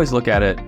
always look at it,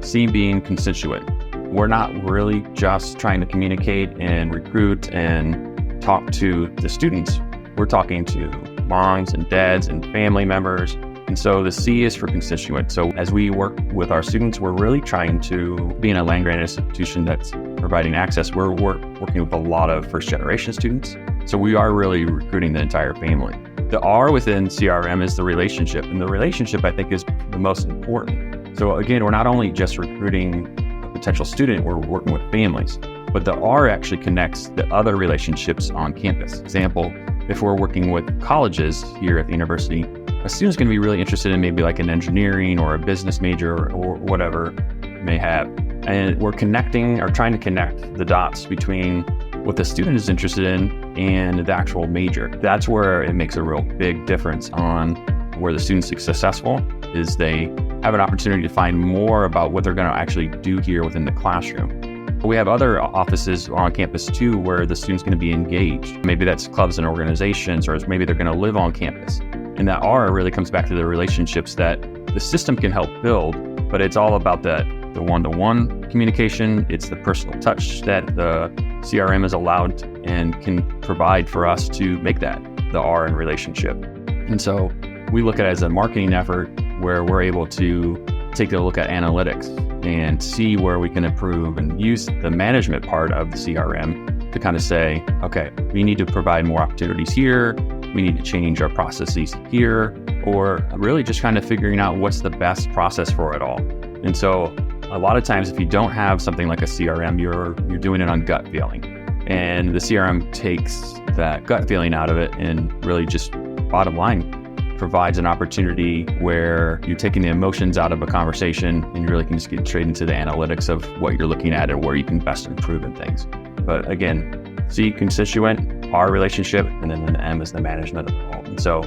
C being constituent. We're not really just trying to communicate and recruit and talk to the students. We're talking to moms and dads and family members. And so the C is for constituent. So as we work with our students, we're really trying to be in a land-grant institution that's providing access. We're working with a lot of first-generation students. So we are really recruiting the entire family. The R within CRM is the relationship. And the relationship, I think, is the most important. So again, we're not only just recruiting a potential student, we're working with families. But the R actually connects the other relationships on campus. Example, if we're working with colleges here at the university, a student's going to be really interested in maybe like an engineering or a business major or whatever you may have. And we're connecting or trying to connect the dots between what the student is interested in and the actual major. That's where it makes a real big difference on where the student's successful, is they have an opportunity to find more about what they're going to actually do here within the classroom. We have other offices on campus too, where the student's going to be engaged. Maybe that's clubs and organizations, or maybe they're going to live on campus. And that R really comes back to the relationships that the system can help build, but it's all about the one-to-one communication. It's the personal touch that the CRM is allowed and can provide for us to make that the R in relationship. And so we look at it as a marketing effort where we're able to take a look at analytics and see where we can improve and use the management part of the CRM to kind of say, okay, we need to provide more opportunities here. We need to change our processes here, or really just kind of figuring out what's the best process for it all. And so a lot of times, if you don't have something like a CRM, you're doing it on gut feeling. And the CRM takes that gut feeling out of it and really just, bottom line, provides an opportunity where you're taking the emotions out of a conversation and you really can just get straight into the analytics of what you're looking at and where you can best improve in things. But again, C, constituent, R, relationship, and then the M is the management of it all. And so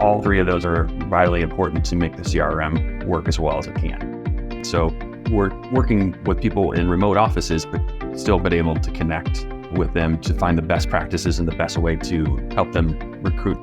all three of those are vitally important to make the CRM work as well as it can. So we're working with people in remote offices, but still been able to connect with them to find the best practices and the best way to help them recruit.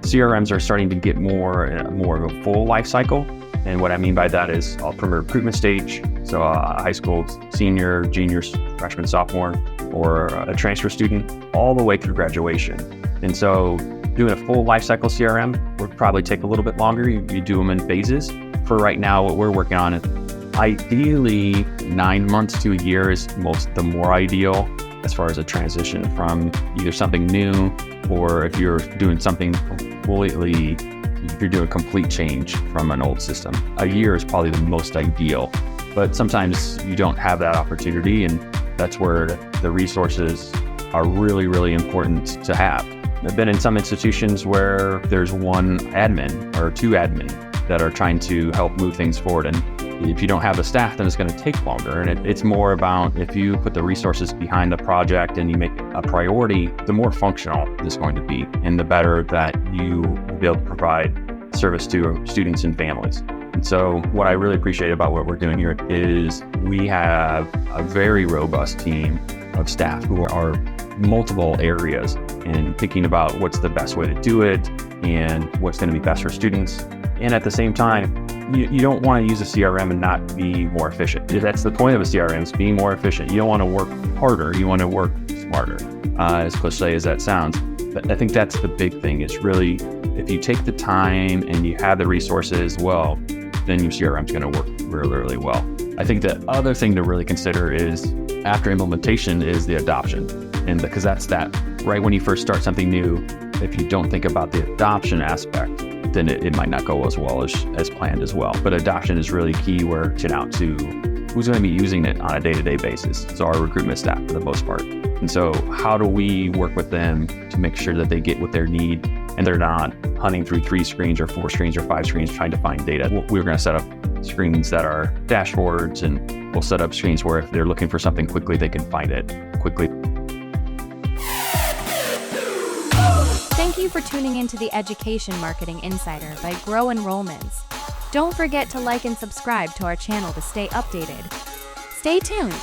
CRMs are starting to get more of a full life cycle. And what I mean by that is all from a recruitment stage, so a high school senior, junior, freshman, sophomore, or a transfer student, all the way through graduation. And so doing a full life cycle CRM would probably take a little bit longer. You do them in phases. For right now, what we're working on is ideally 9 months to a year is the more ideal as far as a transition from either something new, or if you're doing something completely, if you're doing a complete change from an old system. A year is probably the most ideal, but sometimes you don't have that opportunity, and that's where the resources are really, really important to have. I've been in some institutions where there's one admin or two admin that are trying to help move things forward. And if you don't have the staff, then it's going to take longer. And it's more about, if you put the resources behind the project and you make it a priority, the more functional it's going to be, and the better that you will be able to provide service to students and families. And so what I really appreciate about what we're doing here is we have a very robust team of staff who are multiple areas and thinking about what's the best way to do it and what's going to be best for students. And at the same time, you don't want to use a CRM and not be more efficient. That's the point of a CRM, is being more efficient. You don't want to work harder, you want to work smarter, as cliche as that sounds. But I think that's the big thing, is really, if you take the time and you have the resources, well, then your CRM is going to work really, really well. I think the other thing to really consider is, after implementation, is the adoption. And because that's that, right when you first start something new, if you don't think about the adoption aspect, then it might not go as well as planned as well. But adoption is really key. We're reaching out to who's going to be using it on a day-to-day basis. So our recruitment staff, for the most part. And so how do we work with them to make sure that they get what they need and they're not hunting through 3 screens or 4 screens or 5 screens trying to find data? We're going to set up screens that are dashboards, and we'll set up screens where if they're looking for something quickly, they can find it quickly. Thank you for tuning into the Education Marketing Insider by Grow Enrollments. Don't forget to like and subscribe to our channel to stay updated. Stay tuned.